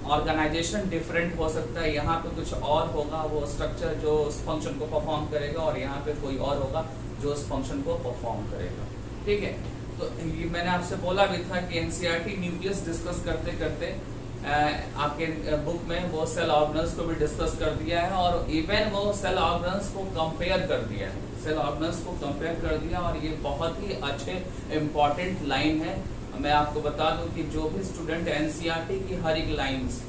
ऑर्गेनाइजेशन डिफरेंट हो सकता है। यहाँ पे कुछ और होगा वो स्ट्रक्चर जो उस फंक्शन को परफॉर्म करेगा और यहाँ पे कोई और होगा जो उस फंक्शन को परफॉर्म करेगा। ठीक है, तो ये मैंने आपसे बोला भी था कि एनसीईआरटी न्यूक्लियस डिस्कस करते करते आपके बुक में वो सेल ऑर्गेनल्स को भी डिस्कस कर दिया है और इवन वो सेल ऑर्गेनल्स को कंपेयर कर दिया है, सेल ऑर्गेनल्स को कंपेयर कर दिया। और ये बहुत ही अच्छे इम्पॉर्टेंट लाइन है। मैं आपको बता दूं कि जो भी स्टूडेंट एनसीईआरटी की हर एक लाइन्स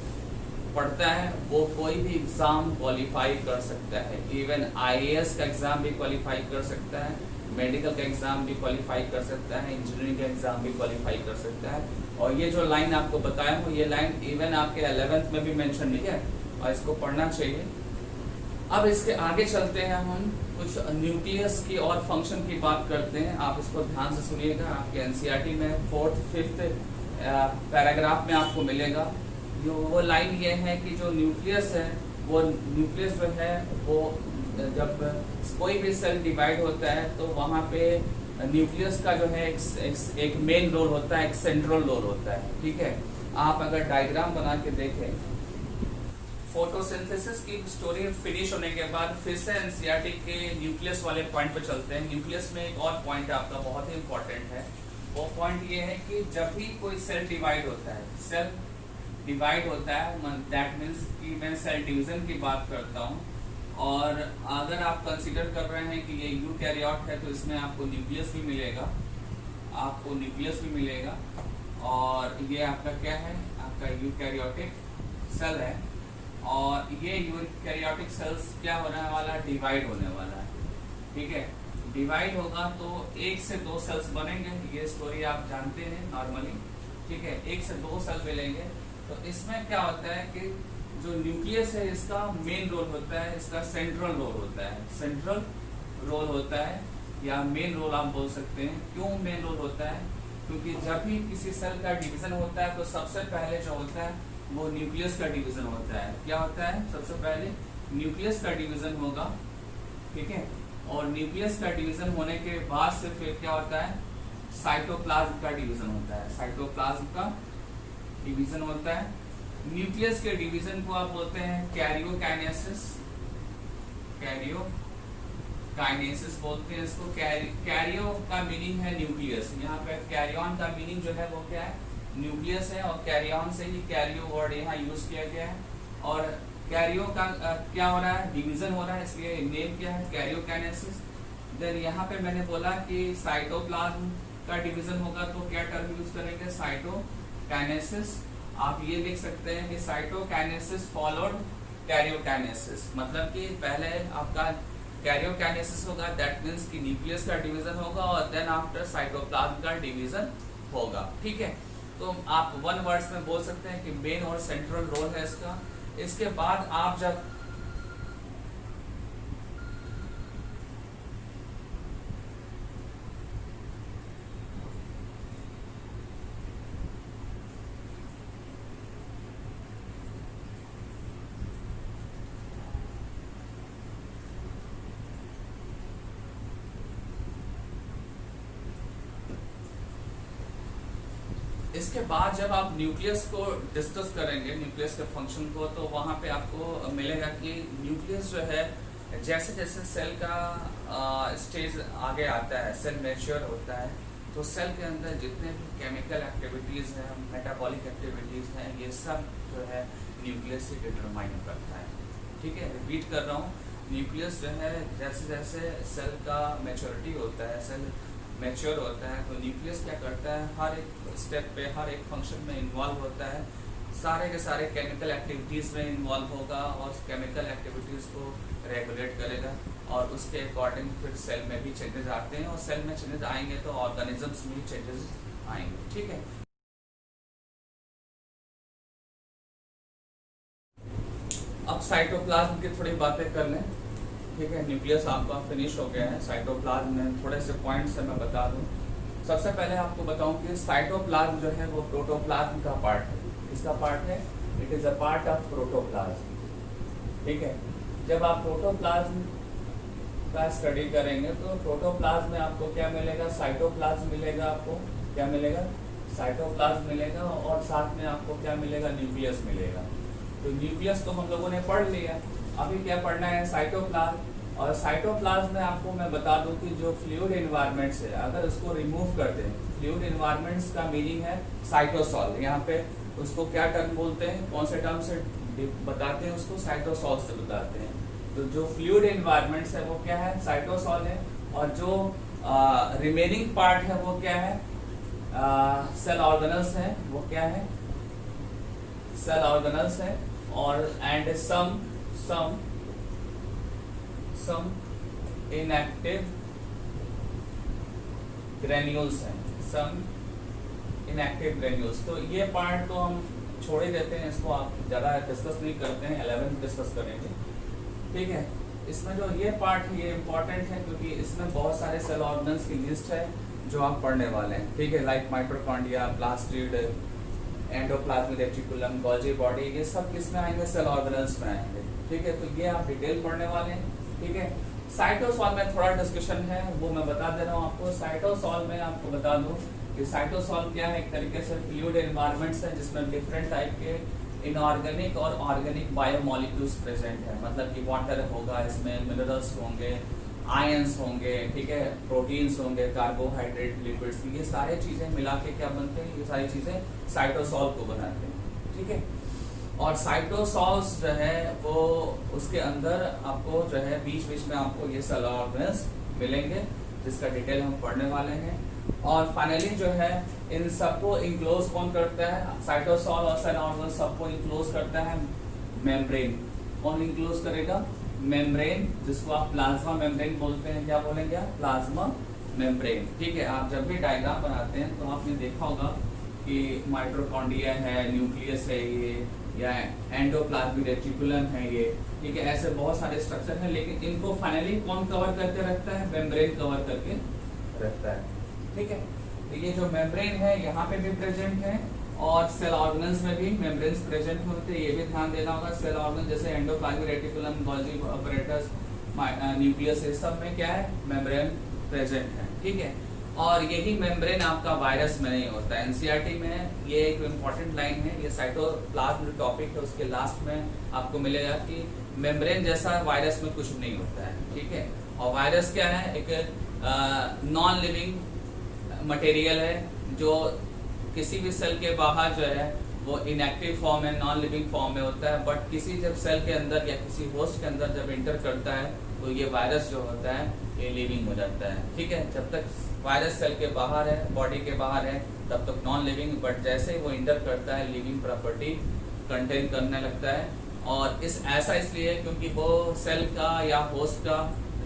पढ़ता है वो कोई भी एग्जाम क्वालिफाई कर सकता है। इवन आईएएस का एग्जाम भी क्वालिफाई कर सकता है, मेडिकल का एग्जाम भी क्वालिफाई कर सकता है, इंजीनियरिंग का एग्जाम भी क्वालिफाई कर सकता है। और ये जो लाइन आपको बताया हूँ ये लाइन इवन आपके 11th में भी मेंशन नहीं है और इसको पढ़ना चाहिए। अब इसके आगे चलते हैं, हम कुछ न्यूक्लियस की और फंक्शन की बात करते हैं। आप इसको ध्यान से सुनिएगा, आपके एनसीईआरटी में 4th 5th पैराग्राफ में आपको मिलेगा। वो लाइन ये है कि जो न्यूक्लियस है वो न्यूक्लियस जो है वो जब कोई भी सेल डिवाइड होता है तो वहाँ पे न्यूक्लियस का जो है एक मेन रोल होता है, एक सेंट्रल रोल होता है। ठीक है, आप अगर डायग्राम बना के देखें, फोटोसिंथेसिस की स्टोरी फिनिश होने के बाद फिर से एनसीईआरटी के न्यूक्लियस वाले पॉइंट पे चलते हैं। न्यूक्लियस में एक और पॉइंट आपका बहुत ही इंपॉर्टेंट है। वो पॉइंट ये है कि जब भी कोई सेल डिवाइड होता है, सेल डिवाइड होता है, दैट मीन्स कि मैं सेल डिवीजन की बात करता हूँ। और अगर आप कंसीडर कर रहे हैं कि ये यूकैरियोट है तो इसमें आपको न्यूक्लियस भी मिलेगा, आपको न्यूक्लियस भी मिलेगा। और ये आपका क्या है, आपका यूकैरियोटिक सेल है। और ये यूकैरियोटिक सेल्स क्या होने वाला है, डिवाइड होने वाला है। ठीक है, डिवाइड होगा तो 1 से 2 सेल्स बनेंगे, ये स्टोरी आप जानते हैं नॉर्मली। ठीक है, 1 से 2 सेल मिलेंगे। तो इसमें क्या होता है कि जो न्यूक्लियस है इसका मेन रोल होता है, इसका सेंट्रल रोल होता है, सेंट्रल रोल होता है या मेन रोल आप बोल सकते हैं। क्यों मेन रोल होता है, क्योंकि जब भी किसी सेल का डिवीजन होता है तो सबसे पहले जो होता है वो न्यूक्लियस का डिवीजन होता है। क्या होता है, सबसे पहले न्यूक्लियस का डिवीजन होगा। ठीक है, और न्यूक्लियस का डिवीजन होने के बाद से फिर क्या होता है, साइटोप्लाज्म का डिवीजन होता है, साइटोप्लाज्म का डिवीजन होता है। न्यूक्लियस के डिवीजन को आप बोलते हैं कैरियोकाइनेसिस, कैरियोकाइनेसिस बोलते हैं इसको। कैरियो का मीनिंग है न्यूक्लियस, यहाँ पे कैरियन का मीनिंग जो है वो क्या है, न्यूक्लियस है। और कैरियन से ही कैरियो वर्ड यहाँ यूज किया गया है। और कैरियो का क्या हो रहा है, डिवीजन हो रहा है, इसलिए नेम क्या है, कैरियोकाइनेसिस। देन यहाँ पे मैंने बोला कि साइटोप्लाज्म का डिवीजन होगा तो क्या टर्म यूज करेंगे, साइटोकाइनेसिस। आप ये लिख सकते हैं कि साइटोकाइनेसिस फॉलोड कैरियोकाइनेसिस, मतलब कि पहले आपका कैरियोकाइनेसिस होगा, दैट मीन्स कि न्यूक्लियस का डिवीजन होगा और देन आफ्टर साइटोप्लाज्म का डिवीजन होगा। ठीक है, तो आप वन वर्ड्स में बोल सकते हैं कि मेन और सेंट्रल रोल है इसका। इसके बाद आप जब इसके बाद जब आप न्यूक्लियस को डिस्कस करेंगे, न्यूक्लियस के फंक्शन को, तो वहाँ पे आपको मिलेगा कि न्यूक्लियस जो है जैसे जैसे सेल का स्टेज आगे आता है, सेल मैच्योर होता है, तो सेल के अंदर जितने भी केमिकल एक्टिविटीज़ हैं, मेटाबॉलिक एक्टिविटीज़ हैं, ये सब जो है न्यूक्लियस से डिटरमाइन करता है। ठीक है, रिपीट कर रहा हूँ, न्यूक्लियस जो है जैसे जैसे सेल का मैच्योरिटी होता है, सेल मैच्योर होता है, तो न्यूक्लियस क्या करता है, हर एक स्टेप पे, हर एक फंक्शन में इन्वॉल्व होता है, सारे के सारे केमिकल एक्टिविटीज़ में इन्वॉल्व होगा और केमिकल एक्टिविटीज़ को रेगुलेट करेगा। और उसके अकॉर्डिंग फिर सेल में भी चेंजेस आते हैं, और सेल में चेंजेस आएंगे तो ऑर्गेनिजम्स में भी चेंजेस आएंगे। ठीक है, अब साइटोप्लाज्म की थोड़ी बातें कर लें। ठीक है, न्यूक्लियस आपका फिनिश हो गया है। साइटोप्लाज्म में थोड़े से पॉइंट्स से मैं बता दूं। सबसे पहले आपको बताऊं कि साइटोप्लाज्म जो है वो प्रोटोप्लाज्म का पार्ट है। इसका पार्ट है, it is a part of protoplasm. ठीक है, जब आप प्रोटोप्लाज्म का स्टडी करेंगे तो प्रोटोप्लाज्म में आपको क्या मिलेगा, साइटोप्लाज्म मिलेगा। आपको क्या मिलेगा, साइटोप्लाज्म मिलेगा, और साथ में आपको क्या मिलेगा, न्यूक्लियस मिलेगा। तो न्यूक्लियस तो हम लोगों ने पढ़ लिया, अभी क्या पढ़ना है, साइटोप्लाज्म। और साइटोप्लाज्म में आपको मैं बता दूं कि जो फ्लूइड एनवायरनमेंट्स है, अगर उसको रिमूव कर दें, फ्लूइड एनवायरनमेंट्स का मीनिंग है साइटोसॉल। यहाँ पे उसको क्या टर्म बोलते हैं, कौन से टर्म से बताते हैं, उसको साइटोसॉल से बताते हैं। तो जो फ्लूइड एनवायरनमेंट्स है वो क्या है, साइटोसॉल है। और जो रिमेनिंग पार्ट है वो क्या है, सेल ऑर्गेनल्स है। वो क्या है, सेल ऑर्गेनल्स है। और एंड सम इनएक्टिव ग्रेन्यूल्स हैं, सम इनएक्टिव ग्रेन्यूल्स। तो ये पार्ट तो हम छोड़ ही देते हैं, इसको आप ज़्यादा डिस्कस नहीं करते हैं, 11th डिस्कस करेंगे। ठीक है, इसमें जो ये पार्ट है ये इम्पोर्टेंट है, क्योंकि इसमें बहुत सारे सेल ऑर्गेनल्स की लिस्ट है जो आप पढ़ने वाले हैं। ठीक है, like mitochondria, plastid, endoplasmic reticulum, Golgi body, ये सब किस में आएंगे, सेल ऑर्गेनल्स में आएंगे। ठीक है, तो ये आप डिटेल पढ़ने वाले हैं। ठीक है, साइटोसॉल में थोड़ा डिस्कशन है, वो मैं बता दे रहा हूँ आपको। साइटोसॉल में आपको बता दूं कि साइटोसॉल क्या है, एक तरीके से फ्लूइड एनवायरनमेंट्स है जिसमें डिफरेंट टाइप के इनऑर्गेनिक और ऑर्गेनिक बायोमोलिक्यूल्स प्रेजेंट है। मतलब कि वाटर होगा, इसमें मिनरल्स होंगे, आयंस होंगे, ठीक है, प्रोटीन्स होंगे, कार्बोहाइड्रेट, लिपिड्स, ये सारी चीजें मिला के क्या बनते हैं, ये सारी चीजें साइटोसॉल को बनाते हैं। ठीक है। और साइटोसॉल्स जो है वो उसके अंदर आपको जो है बीच बीच में आपको ये सेल ऑर्गेनेल्स मिलेंगे, जिसका डिटेल हम पढ़ने वाले हैं। और फाइनली जो है इन सबको इंक्लोज कौन करता है, साइटोसॉल और सेल ऑर्गेनेल सबको इंक्लोज करता है मेम्ब्रेन। कौन इंक्लोज करेगा, मेम्ब्रेन, जिसको आप प्लाज्मा मेम्ब्रेन बोलते हैं। क्या बोलेंगे आप, प्लाज्मा मेम्ब्रेन, ठीक है। आप जब भी डायग्राम बनाते हैं तो आपने देखा होगा कि माइटोकॉन्ड्रिया है, न्यूक्लियस है ये, या एंडोप्लाज्मिक रेटिकुलम है ये, ठीक है। ऐसे बहुत सारे स्ट्रक्चर हैं, लेकिन इनको फाइनली कौन कवर करके रखता है, मेम्ब्रेन कवर करके रखता है, ठीक है। तो ये जो मेम्ब्रेन है यहाँ पे भी प्रेजेंट है, और सेल ऑर्गेनेल्स में भी मेम्ब्रेन्स प्रेजेंट होते हैं। ये भी ध्यान देना होगा, सेल ऑर्गेन जैसे endoplasmic reticulum, Golgi apparatus, nucleus, इस सब में क्या है, मेम्ब्रेन प्रेजेंट है, ठीक है। और यही मेम्ब्रेन आपका वायरस में नहीं होता है। एनसीईआरटी में ये एक इम्पोर्टेंट लाइन है, ये साइटोप्लाज्म टॉपिक है, उसके लास्ट में आपको मिलेगा कि मेम्ब्रेन जैसा वायरस में कुछ नहीं होता है, ठीक है। और वायरस क्या है, एक नॉन लिविंग मटेरियल है जो किसी भी सेल के बाहर जो है वो इनएक्टिव फॉर्म है, नॉन लिविंग फॉर्म में होता है। बट किसी जब सेल के अंदर या किसी होस्ट के अंदर जब इंटर करता है तो ये वायरस जो होता है ये लिविंग हो जाता है, ठीक है। जब तक वायरस सेल के बाहर है, बॉडी के बाहर है, तब तक नॉन लिविंग, बट जैसे ही वो इंटर करता है लिविंग प्रॉपर्टी कंटेन करने लगता है। और ऐसा इसलिए क्योंकि वो सेल का या होस्ट का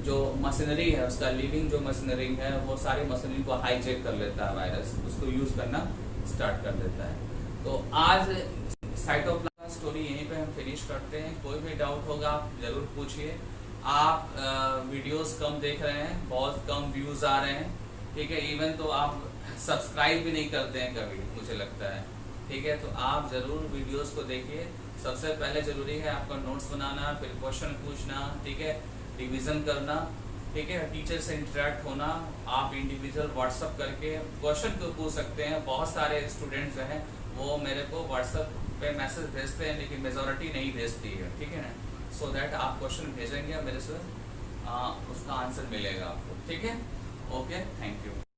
जो मशीनरी है, उसका लिविंग जो मशीनरी है, वो सारी मशीनरी को हाईजैक कर लेता है वायरस, उसको यूज करना स्टार्ट कर देता है। तो आज साइटोप्लाज्म स्टोरी यहीं पे हम फिनिश करते हैं। कोई भी डाउट होगा आप जरूर पूछिए। आप वीडियोस कम देख रहे हैं, बहुत कम व्यूज आ रहे हैं, ठीक है। इवन तो आप सब्सक्राइब भी नहीं करते हैं कभी, मुझे लगता है, ठीक है। तो आप जरूर वीडियोस को देखिए। सबसे पहले जरूरी है आपका नोट्स बनाना, फिर क्वेश्चन पूछना, ठीक है, रिवीजन करना, ठीक है, टीचर से इंटरेक्ट होना। आप इंडिविजुअल व्हाट्सअप करके क्वेश्चन को पूछ सकते हैं। बहुत सारे स्टूडेंट्स जो हैं वो मेरे को व्हाट्सअप पे मैसेज भेजते हैं, लेकिन मेजॉरिटी नहीं भेजती है, ठीक है ना। सो दैट आप क्वेश्चन भेजेंगे मेरे से उसका आंसर मिलेगा आपको, ठीक है। Okay, thank you.